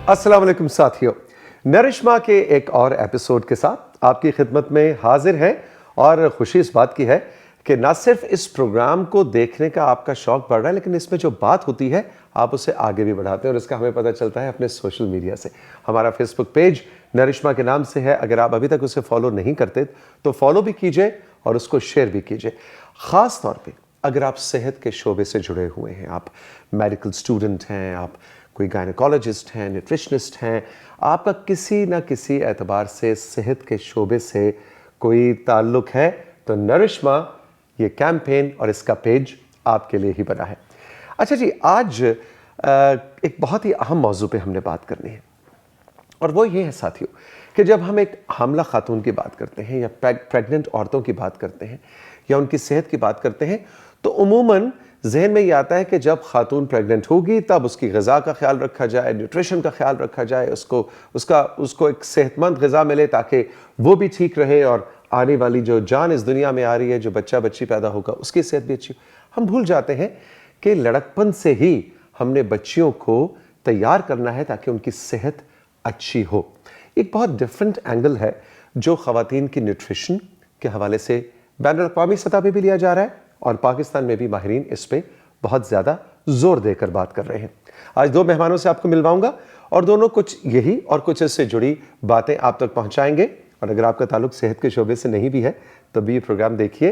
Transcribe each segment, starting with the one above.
अस्सलाम वालेकुम साथियों, नरिश्मा के एक और एपिसोड के साथ आपकी खिदमत में हाजिर हैं। और खुशी इस बात की है कि ना सिर्फ इस प्रोग्राम को देखने का आपका शौक बढ़ रहा है, लेकिन इसमें जो बात होती है आप उसे आगे भी बढ़ाते हैं, और इसका हमें पता चलता है अपने सोशल मीडिया से। हमारा फेसबुक पेज नरिश्मा के नाम से है। अगर आप अभी तक उसे फॉलो नहीं करते तो फॉलो भी कीजिए और उसको शेयर भी कीजिए। ख़ास तौर पे अगर आप सेहत के शोबे से जुड़े हुए हैं, आप मेडिकल स्टूडेंट हैं, आप कोई गायनेकोलॉजिस्ट हैं, न्यूट्रिशनिस्ट हैं, आपका किसी ना किसी एतबार से सेहत के शोबे से कोई ताल्लुक है, तो नरिश्मा ये कैंपेन और इसका पेज आपके लिए ही बना है। अच्छा जी, आज एक बहुत ही अहम मौजू पे हमने बात करनी है, और वो ये है साथियों कि जब हम एक हामला खातून की बात करते हैं या प्रेग्नेंट औरतों की बात करते हैं या उनकी सेहत की बात करते हैं, तो उमूमन जहन में ये आता है कि जब खातून प्रेग्नेंट होगी तब उसकी ग़िज़ा का ख्याल रखा जाए, न्यूट्रिशन का ख्याल रखा जाए, उसको एक सेहतमंद ग़िज़ा मिले ताकि वो भी ठीक रहे और आने वाली जो जान इस दुनिया में आ रही है, जो बच्चा बच्ची पैदा होगा, उसकी सेहत भी अच्छी हो। हम भूल जाते हैं कि लड़कपन से ही हमने बच्चियों को तैयार करना है ताकि उनकी सेहत अच्छी हो। एक बहुत डिफरेंट एंगल है जो ख़वातीन की न्यूट्रिशन के हवाले से बैनुल-अक़वामी सतह पे भी लिया जा रहा है, और पाकिस्तान में भी माहिरीन इस पे बहुत ज़्यादा ज़ोर देकर बात कर रहे हैं। आज दो मेहमानों से आपको मिलवाऊंगा और दोनों कुछ यही और कुछ इससे जुड़ी बातें आप तक पहुंचाएंगे। और अगर आपका ताल्लुक सेहत के शोबे से नहीं भी है तो भी ये प्रोग्राम देखिए,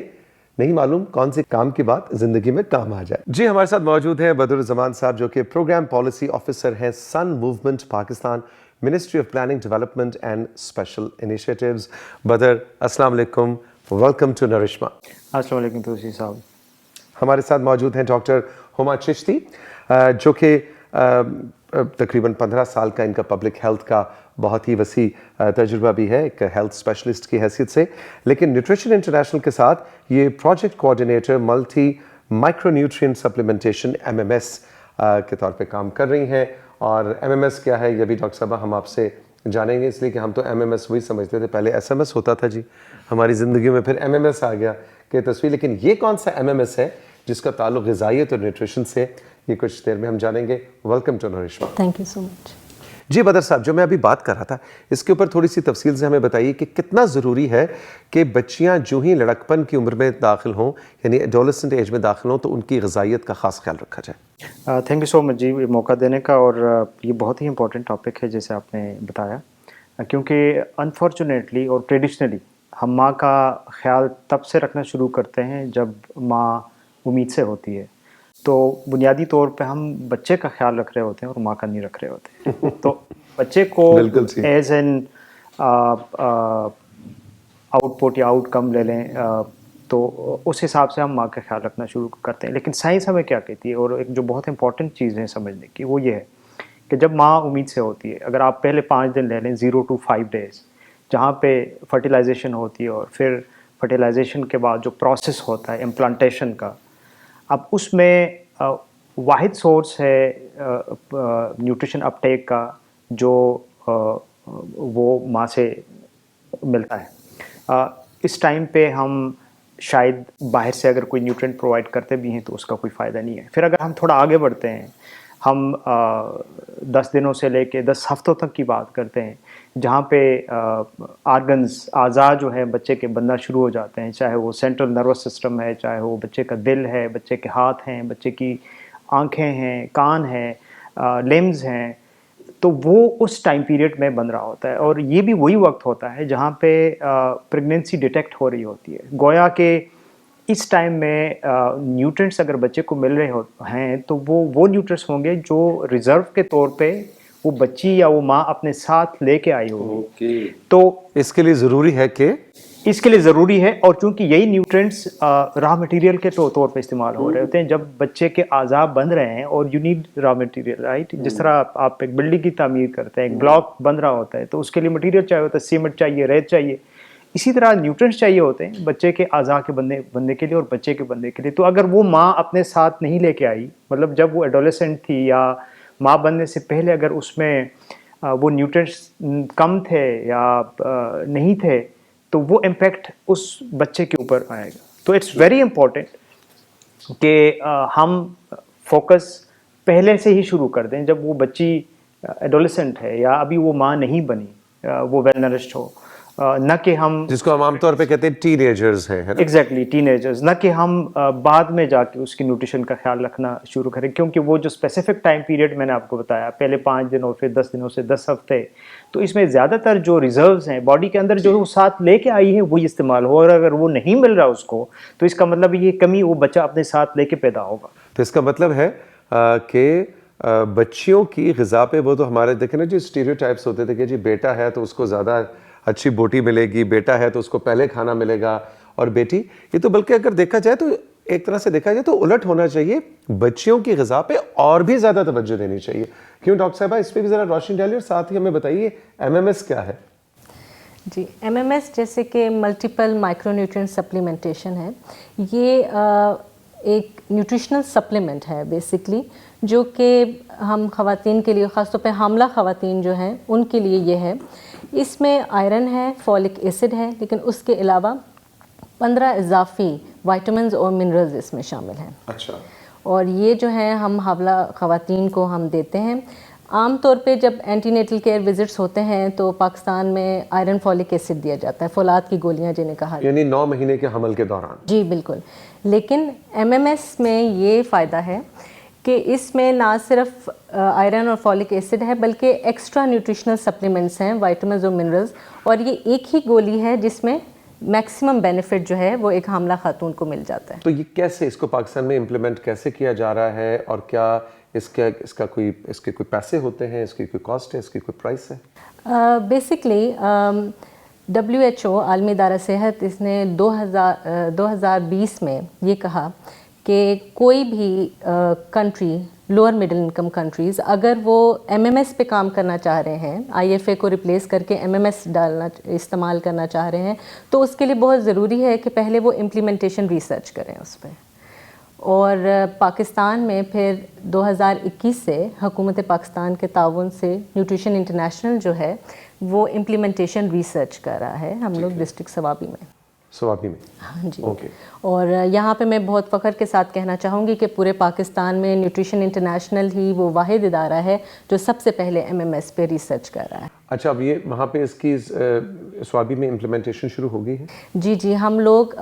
नहीं मालूम कौन से काम की बात ज़िंदगी में काम आ जाए। जी, हमारे साथ मौजूद हैं बदरुज़्ज़मान साहब, जो कि प्रोग्राम पॉलिसी ऑफिसर हैं SUN movement Pakistan, ministry of planning, development and special initiatives. Badar, अस्सलाम वालेकुम, वेलकम टू नरिश्मा। अस्सलाम वालेकुम तौसीफ साहब। हमारे साथ मौजूद हैं डॉक्टर हुमा चिश्ती, जो कि तकरीबन 15 साल का इनका पब्लिक हेल्थ का बहुत ही वसी तजुर्बा भी है, एक हेल्थ स्पेशलिस्ट की हैसियत से, लेकिन न्यूट्रिशन इंटरनेशनल के साथ ये project coordinator multi micronutrient supplementation MMS के तौर पे काम कर रही हैं। और MMS क्या है ये भी डॉक्टर साहब हम आपसे जानेंगे, इसलिए कि हम तो MMS वही समझते थे, पहले SMS होता था जी हमारी ज़िंदगी में, फिर MMS आ गया कि तस्वीर। लेकिन ये कौन सा MMS है जिसका ताल्लुक ग़िज़ाइयत और न्यूट्रिशन से, ये कुछ देर में हम जानेंगे। वेलकम टू नरिश्मा। Thank you so much. जी बदर साहब, जो मैं अभी बात कर रहा था इसके ऊपर थोड़ी सी तफसील से हमें बताइए कि कितना ज़रूरी है कि बच्चियां जो ही लड़कपन की उम्र में दाखिल हों, यानी एडोलेसेंट एज में दाखिल हों, तो उनकी ग़िज़ाइयत का ख़ास ख्याल रखा जाए। थैंक यू सो मच जी, मौका देने का। और ये बहुत ही इंपॉर्टेंट टॉपिक है जैसे आपने बताया, क्योंकि अनफॉर्चुनेटली और ट्रेडिशनली हम माँ का ख्याल तब से रखना शुरू करते हैं जब माँ उम्मीद से होती है। तो बुनियादी तौर पे हम बच्चे का ख्याल रख रहे होते हैं और माँ का नहीं रख रहे होते। तो बच्चे को एज एन आउटपुट या आउटकम ले लें, तो उस हिसाब से हम माँ का ख्याल रखना शुरू करते हैं। लेकिन साइंस हमें क्या कहती है, और एक जो बहुत इंपॉर्टेंट चीज़ है समझने की, वो ये है कि जब माँ उम्मीद से होती है, अगर आप पहले 5 दिन ले लें, 0 to 5 days, जहाँ पे फर्टिलाइजेशन होती है और फिर फर्टिलाइजेशन के बाद जो प्रोसेस होता है इम्प्लांटेशन का, अब उसमें वाहिद सोर्स है न्यूट्रिशन अपटेक का जो वो माँ से मिलता है। इस टाइम पे हम शायद बाहर से अगर कोई न्यूट्रिएंट प्रोवाइड करते भी हैं तो उसका कोई फ़ायदा नहीं है। फिर अगर हम थोड़ा आगे बढ़ते हैं, हम 10 दिनों से लेके 10 हफ्तों तक की बात करते हैं, जहाँ पे आर्गन्स, आज़ा जो है बच्चे के बनना शुरू हो जाते हैं, चाहे वो सेंट्रल नर्वस सिस्टम है, चाहे वो बच्चे का दिल है, बच्चे के हाथ हैं, बच्चे की आँखें हैं, कान हैं, लिम्स हैं, तो वो उस टाइम पीरियड में बन रहा होता है। और ये भी वही वक्त होता है जहाँ पे प्रेगनेंसी डिटेक्ट हो रही होती है। गोया के इस टाइम में न्यूट्रिएंट्स अगर बच्चे को मिल रहे हैं तो वो न्यूट्रिएंट्स होंगे जो रिजर्व के तौर पे वो बच्ची या वो माँ अपने साथ लेके आई होगी। तो इसके लिए ज़रूरी है कि और चूंकि यही न्यूट्रिएंट्स रॉ मटेरियल के तौर पे इस्तेमाल हो रहे होते हैं जब बच्चे के आज़ा बन रहे हैं, और you need raw material, right. जिस तरह आप एक बिल्डिंग की तामीर करते हैं, एक ब्लॉक बन रहा होता है, तो उसके लिए मटेरियल चाहिए होता है, सीमेंट चाहिए, रेत चाहिए। इसी तरह न्यूट्रिएंट्स चाहिए होते हैं बच्चे के आज़ा के बनने के लिए और बच्चे के बनने के लिए। तो अगर वो माँ अपने साथ नहीं लेके आई, मतलब जब वो एडोलेसेंट थी या माँ बनने से पहले अगर उसमें वो न्यूट्रिएंट्स कम थे या नहीं थे, तो वो इम्पैक्ट उस बच्चे के ऊपर आएगा। तो इट्स वेरी इम्पोर्टेंट कि हम फोकस पहले से ही शुरू कर दें, जब वो बच्ची एडोलेसेंट है या अभी वो माँ नहीं बनी, वो वेल नरिश्ड हो, न कि हम जिसको हम आमतौर पे कहते हैं टीनेजर्स हैं, है ना? एग्जैक्टली टीनेजर्स, न कि हम बाद में जाके उसकी न्यूट्रिशन का ख्याल रखना शुरू करें, क्योंकि वो जो स्पेसिफिक टाइम पीरियड मैंने आपको बताया, पहले 5 दिन और फिर 10 दिनों से 10 हफ्ते, तो इसमें ज़्यादातर जो रिजर्व्स हैं बॉडी के अंदर जो वो साथ लेके आई है वही इस्तेमाल हो, और अगर वो नहीं मिल रहा उसको तो इसका मतलब ये कमी वो बच्चा अपने साथ लेके पैदा होगा। तो इसका मतलब है कि बच्चियों की ग़िज़ा पे वो तो हमारे देखें ना जो स्टीरियोटाइप्स होते थे कि जी बेटा है तो उसको ज़्यादा अच्छी बोटी मिलेगी, बेटा है तो उसको पहले खाना मिलेगा, और बेटी, ये तो बल्कि अगर देखा जाए तो एक तरह से देखा जाए तो उलट होना चाहिए, बच्चियों की ग़िज़ा पे और भी ज़्यादा तवज्जो देनी चाहिए। क्यों डॉक्टर साहबा, इस पर भी ज़रा रोशनी डालिए और साथ ही हमें बताइए MMS क्या है? जी, MMS जैसे कि मल्टीपल माइक्रोन्यूट्रिएंट सप्लीमेंटेशन है, ये एक न्यूट्रिशनल सप्लीमेंट है बेसिकली, जो कि हम ख़वातीन के लिए, ख़ास तौर पे हामला ख़वातीन जो हैं उनके लिए ये है। इसमें आयरन है, फॉलिक एसिड है, लेकिन उसके अलावा 15 इजाफी विटामिन्स और मिनरल्स इसमें शामिल हैं। अच्छा। और ये जो है हम हामला ख़वातीन को हम देते हैं। आम तौर पे जब एंटीनेटल केयर विजिट्स होते हैं तो पाकिस्तान में आयरन फॉलिक एसिड दिया जाता है, फौलाद की गोलियां जिन्हें कहा, यानी 9 महीने के हमल के दौरान। जी बिल्कुल। लेकिन MMS में ये फ़ायदा है कि इसमें ना सिर्फ आयरन और फॉलिक एसिड है, बल्कि एक्स्ट्रा न्यूट्रिशनल सप्लीमेंट्स हैं, विटामिन्स और मिनरल्स, और ये एक ही गोली है जिसमें मैक्सिमम बेनिफिट जो है वो एक हामला खातून को मिल जाता है। तो ये कैसे, इसको पाकिस्तान में इम्प्लीमेंट कैसे किया जा रहा है, और क्या इसके कोई पैसे होते हैं, इसकी कोई कॉस्ट है, इसकी कोई प्राइस है? बेसिकली WHO आलमी इदारा सेहत, इसने 2020 में ये कहा कि कोई भी country, lower middle income countries, अगर वो MMS पे काम करना चाह रहे हैं, IFA को रिप्लेस करके MMS इस्तेमाल करना चाह रहे हैं, तो उसके लिए बहुत ज़रूरी है कि पहले वो इम्प्लीमेंटेशन रिसर्च करें उस पर। और पाकिस्तान में फिर 2021 से हुकूमत पाकिस्तान के ताउन से न्यूट्रिशन इंटरनेशनल जो है वो इम्प्लीमेंटेशन रिसर्च कर रहा है, हम लोग डिस्ट्रिक्ट सवाबी में। सवाबी में? हाँ जी। ओके। और यहाँ पे मैं बहुत फ़ख्र के साथ कहना चाहूँगी कि पूरे पाकिस्तान में न्यूट्रिशन इंटरनेशनल ही वो वाहिद इदारा है जो सबसे पहले MMS पे रिसर्च कर रहा है। अच्छा, अब ये वहाँ पे इसकी स्वाबी में इम्प्लीमेंटेशन शुरू हो गई है? जी जी, हम लोग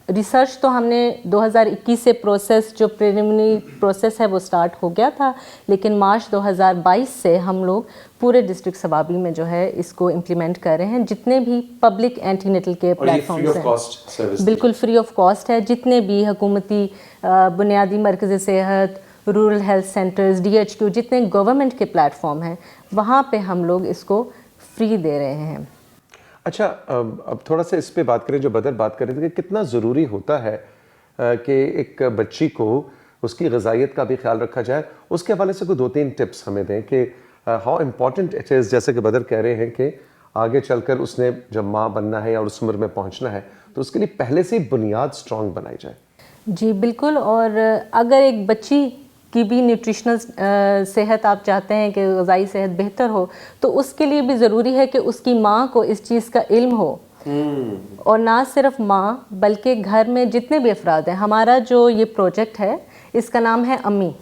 रिसर्च तो हमने 2021 से प्रोसेस, जो प्रिलिमिनरी प्रोसेस है वो स्टार्ट हो गया था, लेकिन मार्च 2022 से हम लोग पूरे डिस्ट्रिक्ट सवाबी में जो है इसको इम्प्लीमेंट कर रहे हैं। जितने भी पब्लिक एंटीनेटल के प्लेटफॉर्म्स हैं, बिल्कुल फ्री ऑफ कॉस्ट है। जितने भी हुकूमती बुनियादी मरकज़ सेहत, रूरल हेल्थ सेंटर्स, DHQ, जितने गवर्नमेंट के प्लेटफॉर्म हैं, वहाँ पे हम लोग इसको फ्री दे रहे हैं। अच्छा, अब थोड़ा सा इस पे बात करें, जो बदर बात कर रहे थे कि कितना ज़रूरी होता है कि एक बच्ची को उसकी ग़िज़ाइयत का भी ख्याल रखा जाए। उसके हवाले से कोई 2-3 टिप्स हमें दें कि हाउ इम्पॉर्टेंट इट इज़, जैसे कि बदर कह रहे हैं कि आगे चलकर उसने जब माँ बनना है या उस उम्र में पहुँचना है, तो उसके लिए पहले से ही बुनियाद स्ट्रॉन्ग बनाई जाए। जी बिल्कुल। और अगर एक बच्ची की भी न्यूट्रिशनल सेहत आप चाहते हैं कि ग़िज़ाई सेहत बेहतर हो, तो उसके लिए भी ज़रूरी है कि उसकी माँ को इस चीज़ का इल्म हो। और ना सिर्फ माँ, बल्कि घर में जितने भी अफराद हैं। हमारा जो ये प्रोजेक्ट है इसका नाम है अम्मी,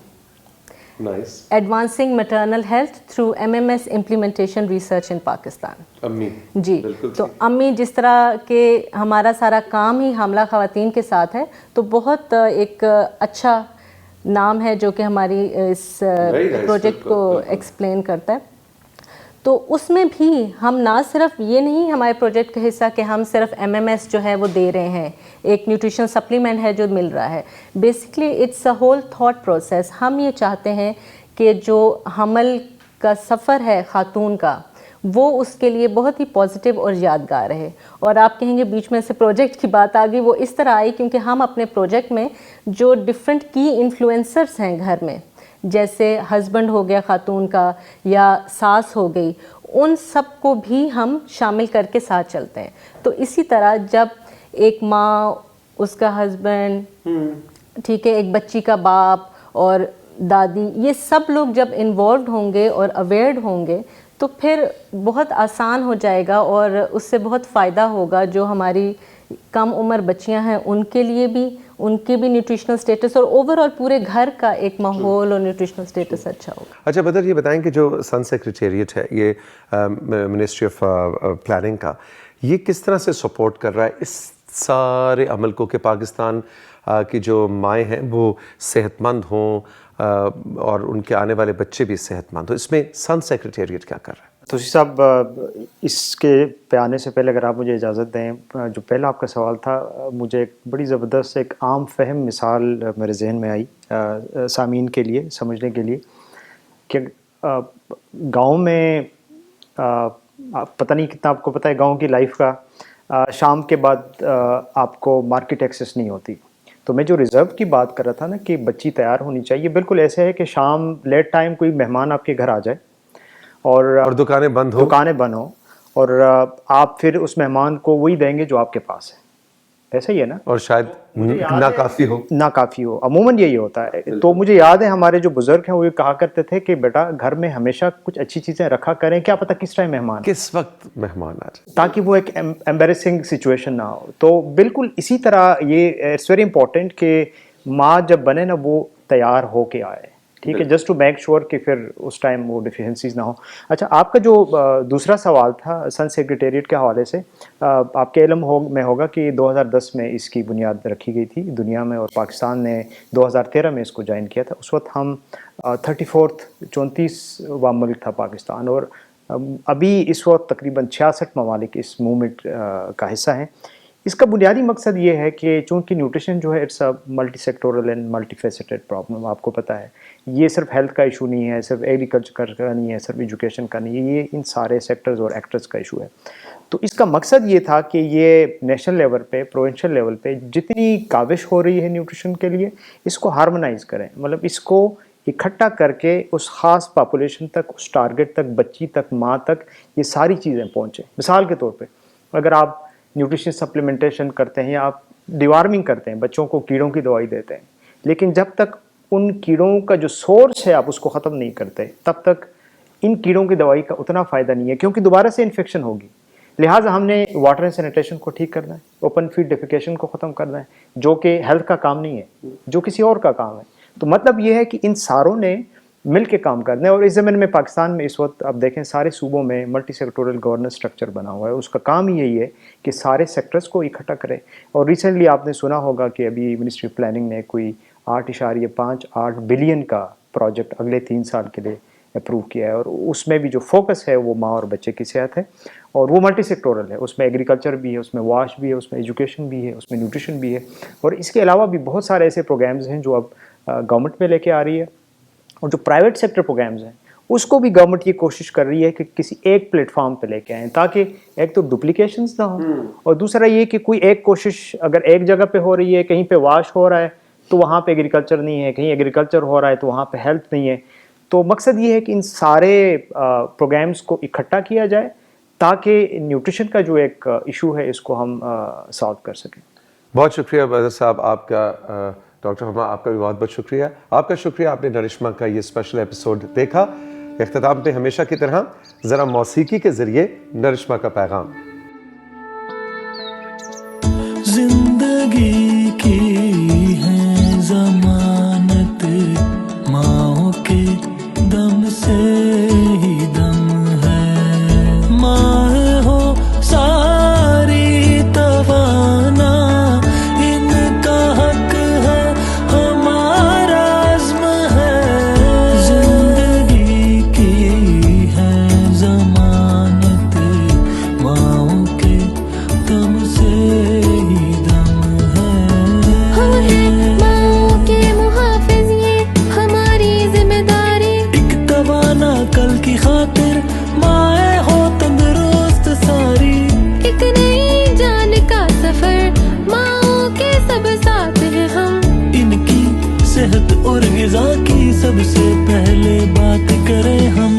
advancing maternal health through MMS implementation research इन पाकिस्तान। अम्मी जी, तो अम्मी जिस तरह के हमारा सारा काम ही हामला ख़वातीन के साथ है, तो बहुत एक अच्छा नाम है जो कि हमारी इस प्रोजेक्ट को एक्सप्लेन करता है। तो उसमें भी हम ना सिर्फ ये नहीं हमारे प्रोजेक्ट का हिस्सा कि हम सिर्फ MMS जो है वो दे रहे हैं, एक न्यूट्रिशन सप्लीमेंट है जो मिल रहा है। Basically it's a whole thought process. हम ये चाहते हैं कि जो हमल का सफ़र है खातून का, वो उसके लिए बहुत ही पॉजिटिव और यादगार रहे। और आप कहेंगे बीच में से प्रोजेक्ट की बात आ गई, वो इस तरह आई क्योंकि हम अपने प्रोजेक्ट में जो डिफरेंट की इन्फ्लुएंसर्स हैं घर में, जैसे हस्बैंड हो गया खातून का या सास हो गई, उन सब को भी हम शामिल करके साथ चलते हैं। तो इसी तरह जब एक माँ, उसका हस्बैंड, ठीक है, एक बच्ची का बाप और दादी, ये सब लोग जब इन्वॉल्व होंगे और अवेयर होंगे तो फिर बहुत आसान हो जाएगा और उससे बहुत फ़ायदा होगा। जो हमारी कम उम्र बच्चियां हैं उनके लिए भी, ان کے بھی نیوٹریشنل اسٹیٹس اور اوور آل پورے گھر کا ایک ماحول اور نیوٹریشنل اسٹیٹس اچھا ہوگا. اچھا بدر یہ بتائیں کہ جو سن سیکریٹریٹ ہے یہ منسٹری آف پلاننگ کا، یہ کس طرح سے سپورٹ کر رہا ہے اس سارے عمل کو کہ پاکستان کی جو مائیں ہیں وہ صحت مند ہوں اور ان کے آنے والے بچے بھی صحت مند ہوں؟ اس میں سن سیکریٹریٹ کیا کر رہا ہے؟ توسی صاحب اس کے پہ آنے سے پہلے اگر آپ مجھے اجازت دیں، جو پہلا آپ کا سوال تھا، مجھے ایک بڑی زبردست ایک عام فہم مثال میرے ذہن میں آئی سامعین کے لیے سمجھنے کے لیے کہ گاؤں میں پتہ نہیں کتنا آپ کو پتہ ہے گاؤں کی لائف کا، شام کے بعد آپ کو مارکیٹ ایکسیس نہیں ہوتی. تو میں جو ریزرو کی بات کر رہا تھا نا کہ بچی تیار ہونی چاہیے، بالکل ایسے ہے کہ شام لیٹ ٹائم کوئی مہمان آپ کے گھر آ جائے اور دکانیں بند ہوں اور آپ پھر اس مہمان کو وہی دیں گے جو آپ کے پاس ہے. ایسا ہی ہے نا؟ اور شاید ناکافی ہو. عموماً یہی ہوتا ہے. تو مجھے یاد ہے ہمارے جو بزرگ ہیں وہ یہ کہا کرتے تھے کہ بیٹا گھر میں ہمیشہ کچھ اچھی چیزیں رکھا کریں، کیا پتہ کس ٹائم مہمان کس وقت مہمان آ جائے، تاکہ وہ ایک ایمبیرسنگ سچویشن نہ ہو. تو بالکل اسی طرح یہ اٹس ویری امپورٹنٹ کہ ماں جب بنے نا وہ تیار ہو کے آئے، ٹھیک ہے، جسٹ ٹو میک شیور کہ پھر اس ٹائم وہ ڈیفیشنسیز نہ ہو. اچھا آپ کا جو دوسرا سوال تھا سن سیکریٹریٹ کے حوالے سے، آپ کے علم میں ہوگا کہ 2010 میں اس کی بنیاد رکھی گئی تھی دنیا میں اور پاکستان نے 2013 میں اس کو جوائن کیا تھا. اس وقت ہم 34واں ملک تھا پاکستان، اور ابھی اس وقت تقریباً 66 ممالک اس موومنٹ کا حصہ ہیں. اس کا بنیادی مقصد یہ ہے کہ چونکہ نیوٹریشن جو ہے it's a multi sectoral and multi faceted problem, آپ کو پتہ ہے یہ صرف ہیلتھ کا ایشو نہیں ہے، صرف ایگریکلچر کا نہیں ہے، صرف ایجوکیشن کا نہیں ہے، یہ ان سارے سیکٹرز اور ایکٹرز کا ایشو ہے. تو اس کا مقصد یہ تھا کہ یہ نیشنل لیول پہ، پروونشل لیول پہ جتنی کاوش ہو رہی ہے نیوٹریشن کے لیے اس کو ہارمونائز کریں، مطلب اس کو اکٹھا کر کے اس خاص پاپولیشن تک، اس ٹارگٹ تک، بچی تک، ماں تک یہ ساری چیزیں پہنچیں. مثال کے طور پہ اگر آپ نیوٹریشن سپلیمنٹیشن کرتے ہیں یا آپ ڈیوارمنگ کرتے ہیں، بچوں کو کیڑوں کی دوائی دیتے ہیں، لیکن جب تک ان کیڑوں کا جو سورس ہے آپ اس کو ختم نہیں کرتے تب تک ان کیڑوں کی دوائی کا اتنا فائدہ نہیں ہے، کیونکہ دوبارہ سے انفیکشن ہوگی. لہٰذا ہم نے واٹر اینڈ سینیٹیشن کو ٹھیک کرنا ہے، اوپن فیلڈ ڈیفیکیشن کو ختم کرنا ہے، جو کہ ہیلتھ کا کام نہیں ہے، جو کسی اور کا کام ہے. تو مطلب یہ ہے کہ ان ساروں نے مل کے کام کرنا ہے. اور اس زمین میں پاکستان میں اس وقت آپ دیکھیں سارے صوبوں میں ملٹی سیکٹورل گورننس اسٹرکچر بنا ہوا ہے. اس کا کام ہی یہی ہے کہ سارے سیکٹرز کو اکٹھا کرے. اور ریسنٹلی آپ نے سنا ہوگا کہ ابھی منسٹری آف پلاننگ نے کوئی 8.58 بلین کا پروجیکٹ اگلے 3 سال کے لیے اپروو کیا ہے، اور اس میں بھی جو فوکس ہے وہ ماں اور بچے کی صحت ہے، اور وہ ملٹی سیکٹورل ہے. اس میں ایگریکلچر بھی ہے، اس میں واش بھی ہے، اس میں ایجوکیشن بھی ہے، اس میں نیوٹریشن بھی ہے. اور اس کے علاوہ بھی بہت سارے ایسے پروگرامز ہیں جو اب گورنمنٹ میں لے کے آ رہی ہے، اور جو پرائیویٹ سیکٹر پروگرامز ہیں اس کو بھی گورنمنٹ یہ کوشش کر رہی ہے کہ کسی ایک پلیٹ فارم پہ لے کے آئیں، تاکہ ایک تو ڈپلیکیشنز نہ ہوں، اور دوسرا یہ کہ کوئی ایک کوشش اگر ایک جگہ پہ ہو رہی ہے، کہیں پہ واش ہو رہا ہے تو وہاں پہ ایگریکلچر نہیں ہے، کہیں ایگریکلچر ہو رہا ہے تو وہاں پہ ہیلتھ نہیں ہے. تو مقصد یہ ہے کہ ان سارے پروگرامز کو اکٹھا کیا جائے تاکہ نیوٹریشن کا جو ایک ایشو ہے اس کو ہم سالو کر سکیں. بہت شکریہ بدر صاحب آپ کا. ڈاکٹر ہما آپ کا بھی بہت بہت شکریہ. آپ کا شکریہ آپ نے نرشما کا یہ اسپیشل ایپیسوڈ دیکھا. اختتام پہ ہمیشہ کی طرح ذرا موسیقی کے ذریعے نرشما کا پیغام. زندگی کی ہے ضمانت ماں کے دم سے ہی دم ہے، ماں ہو ساری توانا ان کا حق ہے، ہمارا عزم ہے. زندگی کی ہے ضمانت ماں کے دم سے ہی دم ہے. ماں کے محافظ یہ ہماری ذمہ داری، ایک توانا کل کی خاطر مائیں ہو تندرست ساری. ایک نئی جان کا سفر ماں کے سب ساتھ ہیں ہم. ان کی صحت اور غذا کی سب سے پہلے بات کریں ہم.